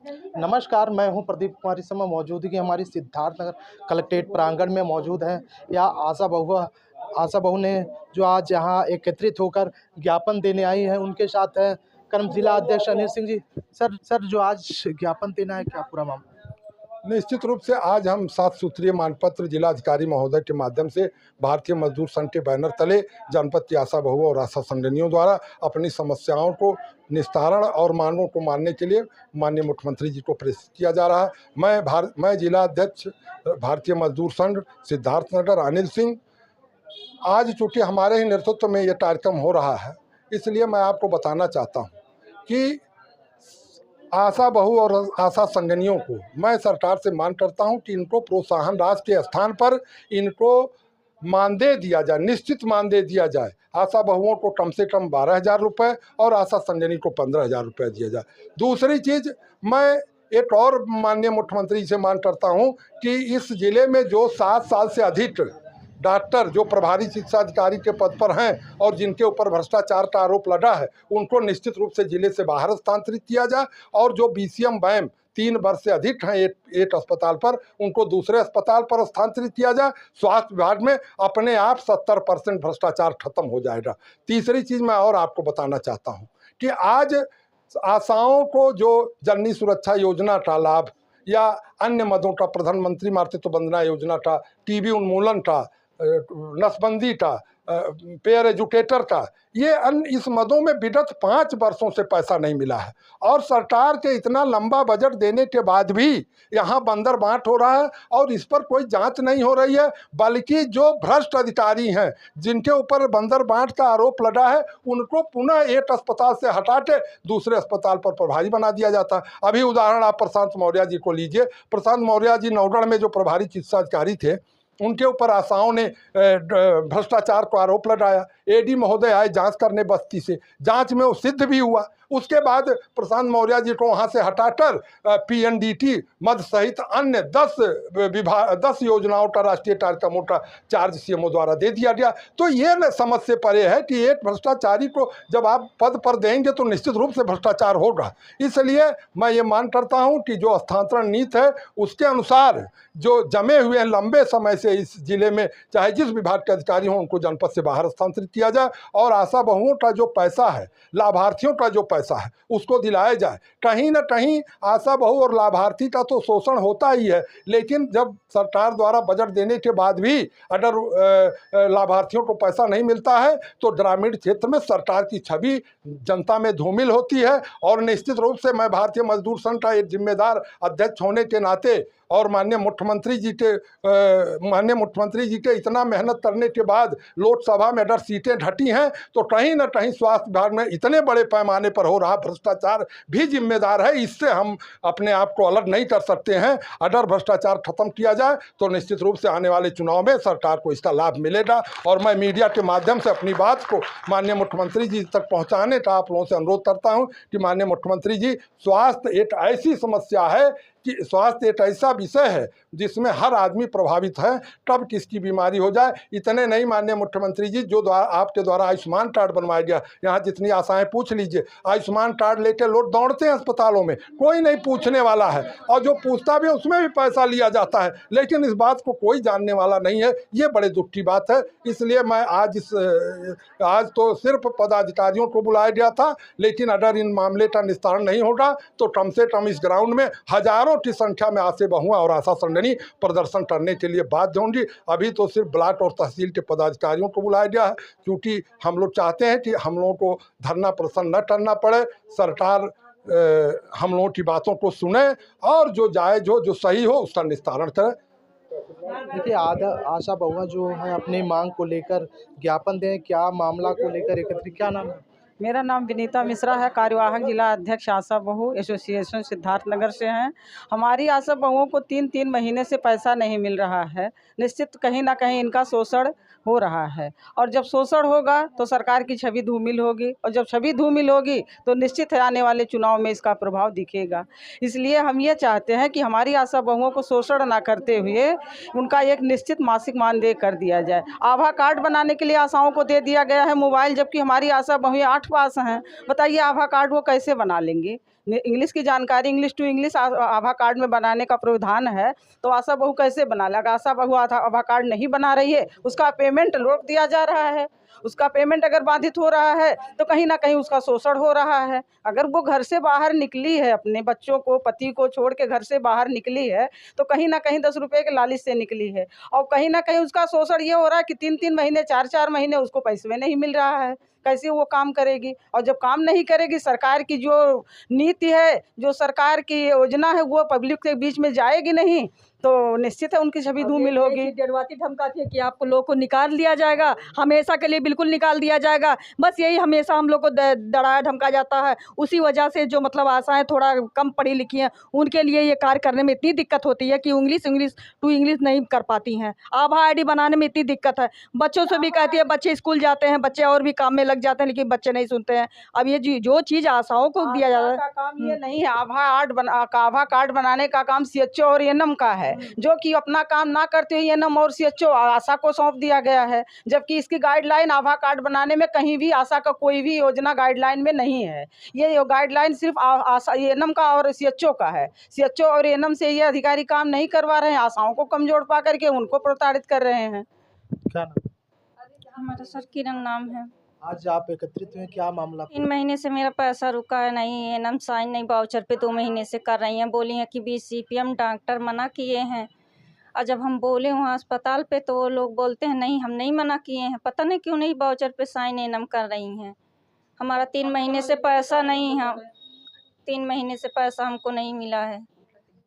नमस्कार, मैं हूं प्रदीप कुमार। इस समय मौजूदगी हमारी सिद्धार्थनगर कलेक्ट्रेट प्रांगण में मौजूद हैं। यहाँ आशा बहू ने जो आज यहाँ एकत्रित होकर ज्ञापन देने आई हैं, उनके साथ हैं कर्म जिला अध्यक्ष अनिल सिंह जी। सर जो आज ज्ञापन देना है, क्या पूरा मामला? निश्चित रूप से आज हम 7 सूत्रीय मानपत्र जिलाधिकारी महोदय के माध्यम से भारतीय मजदूर संघ के बैनर तले जनपद की आशा बहुओं और आशा संगठनियों द्वारा अपनी समस्याओं को निस्तारण और मांगों को मानने के लिए माननीय मुख्यमंत्री जी को प्रेषित किया जा रहा है। मैं जिला अध्यक्ष भारतीय मजदूर संघ सिद्धार्थनगर अनिल सिंह, आज चूँकि हमारे ही नेतृत्व में ये कार्यक्रम हो रहा है, इसलिए मैं आपको बताना चाहता हूँ कि आशा बहु और आशा संगठनियों को मैं सरकार से मांग करता हूं कि इनको प्रोत्साहन राशि के स्थान पर इनको मानदेय दिया जाए, निश्चित मानदेय दिया जाए। आशा बहुओं को कम से कम 12,000 रुपये और आशा संगठनी को 15,000 रुपये दिया जाए। दूसरी चीज़, मैं एक और माननीय मुख्यमंत्री से मांग करता हूं कि इस जिले में जो 7 साल से अधिक डॉक्टर जो प्रभारी शिक्षा अधिकारी के पद पर हैं और जिनके ऊपर भ्रष्टाचार का आरोप लगा है, उनको निश्चित रूप से जिले से बाहर स्थानांतरित किया जाए। और जो BCM बैम 3 वर्ष से अधिक हैं एक अस्पताल पर, उनको दूसरे अस्पताल पर स्थानांतरित किया जाए। स्वास्थ्य विभाग में अपने आप 70% भ्रष्टाचार खत्म हो जाएगा। तीसरी चीज़ मैं और आपको बताना चाहता हूँ कि आज आशाओं को जो जननी सुरक्षा योजना का लाभ या अन्य मदों का, प्रधानमंत्री मातृत्व वंदना योजना का, TB उन्मूलन का, नसबंदी का, पेयर एजुकेटर का, ये अन्य इस मदों में विगत 5 वर्षों से पैसा नहीं मिला है। और सरकार के इतना लंबा बजट देने के बाद भी यहाँ बंदर बांट हो रहा है और इस पर कोई जांच नहीं हो रही है, बल्कि जो भ्रष्ट अधिकारी हैं जिनके ऊपर बंदर बांट का आरोप लगा है, उनको पुनः एक अस्पताल से हटा के दूसरे अस्पताल पर प्रभारी बना दिया जाता है। अभी उदाहरण आप प्रशांत मौर्य जी को लीजिए। प्रशांत मौर्य जी नौगढ़ में जो प्रभारी चिकित्सा अधिकारी थे, उनके ऊपर आशाओं ने भ्रष्टाचार को आरोप लगाया। AD महोदय आए जांच करने बस्ती से, जांच में वो सिद्ध भी हुआ। उसके बाद प्रशांत मौर्य जी को वहां से हटाकर PNDT मद सहित अन्य 10 योजनाओं का, राष्ट्रीय कार्यक्रमों का चार्ज CMO द्वारा दे दिया गया। तो ये न समझ से परे है कि एक भ्रष्टाचारी को जब आप पद पर देंगे तो निश्चित रूप से भ्रष्टाचार होगा। इसलिए मैं ये मांग करता हूँ कि जो हस्तांतरण नीति है उसके अनुसार जो जमे हुए हैं लंबे समय से इस जिले में, चाहे जिस विभाग के अधिकारी हों, उनको जनपद से बाहर स्थानांतरित किया जाए और आशा बहुओं का जो पैसा है, लाभार्थियों का जो पैसा है, उसको दिलाया जाए। कहीं ना कहीं आशा बहु और लाभार्थी का तो शोषण होता ही है, लेकिन जब सरकार द्वारा बजट देने के बाद भी अगर लाभार्थियों को पैसा नहीं मिलता है तो ग्रामीण क्षेत्र में सरकार की छवि जनता में धूमिल होती है। और निश्चित रूप से मैं भारतीय मजदूर संघ का एक जिम्मेदार अध्यक्ष होने के नाते और माननीय मुख्यमंत्री जी के इतना मेहनत करने के बाद लोकसभा में अगर सीटें घटी हैं तो कहीं ना कहीं स्वास्थ्य विभाग में इतने बड़े पैमाने पर हो रहा भ्रष्टाचार भी जिम्मेदार है। इससे हम अपने आप को अलग नहीं कर सकते हैं। अगर भ्रष्टाचार खत्म किया जाए तो निश्चित रूप से आने वाले चुनाव में सरकार को इसका लाभ मिलेगा। और मैं मीडिया के माध्यम से अपनी बात को माननीय मुख्यमंत्री जी तक पहुँचाने का आप लोगों से अनुरोध करता हूँ कि माननीय मुख्यमंत्री जी, स्वास्थ्य एक ऐसी समस्या है कि स्वास्थ्य एक ऐसा विषय है जिसमें हर आदमी प्रभावित है, कब किसकी बीमारी हो जाए। इतने नहीं माननीय मुख्यमंत्री जी, जो आपके द्वारा आयुष्मान कार्ड बनवाया गया, यहाँ जितनी आशाएं पूछ लीजिए, आयुष्मान कार्ड लेकर लोग दौड़ते हैं अस्पतालों में, कोई नहीं पूछने वाला है, और जो पूछता भी है उसमें भी पैसा लिया जाता है, लेकिन इस बात को कोई जानने वाला नहीं है। ये बड़े दुख की बात है। इसलिए मैं आज तो सिर्फ पदाधिकारियों को बुलाया गया था, लेकिन अगर इन मामले का निस्तारण नहीं होगा तो कम से कम इस ग्राउंड में हजारों की संख्या में आशा बहुएं और आशा संगठनी प्रदर्शन करने के लिए बाध्य होंगी। अभी तो सिर्फ ब्लॉक और तहसील के पदाधिकारियों को बुलाया गया है, क्योंकि हम लोग चाहते हैं कि हम लोगों को धरना प्रदर्शन न करना पड़े। सरकार हम लोगों की बातों को सुने और जो जायज हो, जो सही हो, उसका निस्तारण करे। देखिए, आशा बहुआ जो है अपनी मांग को लेकर ज्ञापन दें, क्या मामला को लेकर एकत्रित, क्या नाम है? मेरा नाम विनीता मिश्रा है, कार्यवाहक जिला अध्यक्ष आशा बहु एसोसिएशन सिद्धार्थनगर से हैं। हमारी आशा बहुओं को 3-3 महीने से पैसा नहीं मिल रहा है। निश्चित कहीं ना कहीं इनका शोषण हो रहा है, और जब शोषण होगा तो सरकार की छवि धूमिल होगी, और जब छवि धूमिल होगी तो निश्चित है आने वाले चुनाव में इसका प्रभाव दिखेगा। इसलिए हम ये चाहते हैं कि हमारी आशा बहुओं को शोषण ना करते हुए उनका एक निश्चित मासिक मानदेय कर दिया जाए। आभा कार्ड बनाने के लिए आशाओं को दे दिया गया है मोबाइल, जबकि हमारी आशा बहुएं 8 पास हैं, बताइए आभा कार्ड वो कैसे बना लेंगे। इंग्लिश की जानकारी इंग्लिश टू इंग्लिश आभा कार्ड में बनाने का प्रावधान है, तो आशा बहू कैसे बना ले। अगर आशा बहू आभा कार्ड नहीं बना रही है, उसका पेमेंट रोक दिया जा रहा है। उसका पेमेंट अगर बाधित हो रहा है तो कहीं ना कहीं उसका शोषण हो रहा है। अगर वो घर से बाहर निकली है, अपने बच्चों को पति को छोड़ के घर से बाहर निकली है, तो कहीं ना कहीं 10 रुपए के लालच से निकली है। और कहीं ना कहीं उसका शोषण ये हो रहा है कि 3-3 महीने 4-4 महीने उसको पैसे नहीं मिल रहा है। कैसे वो काम करेगी। और जब काम नहीं करेगी, सरकार की जो नीति है, जो सरकार की योजना है, वो पब्लिक के बीच में जाएगी नहीं, तो निश्चित है उनकी छवि धूमिल होगी। डरवाती धमकाती है कि आपको लोग को निकाल दिया जाएगा, हमेशा के लिए बिल्कुल निकाल दिया जाएगा। बस यही हमेशा हम लोग को डराया धमका जाता है। उसी वजह से जो मतलब आशाएं थोड़ा कम पढ़ी लिखी हैं, उनके लिए ये कार्य करने में इतनी दिक्कत होती है कि इंग्लिश टू इंग्लिश नहीं कर पाती हैं। आभा आईडी बनाने में इतनी दिक्कत है। बच्चों से भी कहती है, बच्चे स्कूल जाते हैं, बच्चे और भी काम में लग जाते हैं, लेकिन बच्चे नहीं सुनते हैं। अब ये जो चीज़ आशाओं को दिया जाता है, का काम ये नहीं है। आभा कार्ड बनाने का काम सीएचओ और एएनएम का है, जो कि अपना काम ना करते हुए एएनएम और सीएचओ आशा को सौंप दिया गया है। जबकि इसकी गाइडलाइन आभा कार्ड बनाने में कहीं भी आशा का कोई भी योजना गाइडलाइन में नहीं है। ये गाइडलाइन सिर्फ आशा एएनएम का और सीएचओ का है। सीएचओ और एएनएम से ये अधिकारी काम नहीं करवा रहे हैं, आशाओं को कमजोर पा करके उनको प्रताड़ित कर रहे हैं। क्या नाम? हमारा सर किरण नाम है। आज आप एकत्रित हुए, क्या मामला? 3 महीने से मेरा पैसा रुका है, नहीं एनम साइन नहीं वाउचर पे 2 महीने से कर रही हैं। बोली हैं कि बीसीपीएम डॉक्टर मना किए हैं। और जब हम बोले वहाँ अस्पताल पे, तो वो लोग बोलते हैं नहीं हम नहीं मना किए हैं। पता नहीं क्यों नहीं वाउचर पे साइन एनम कर रही हैं। हमारा 3 महीने से पैसा नहीं है, 3 महीने से पैसा हमको नहीं मिला है।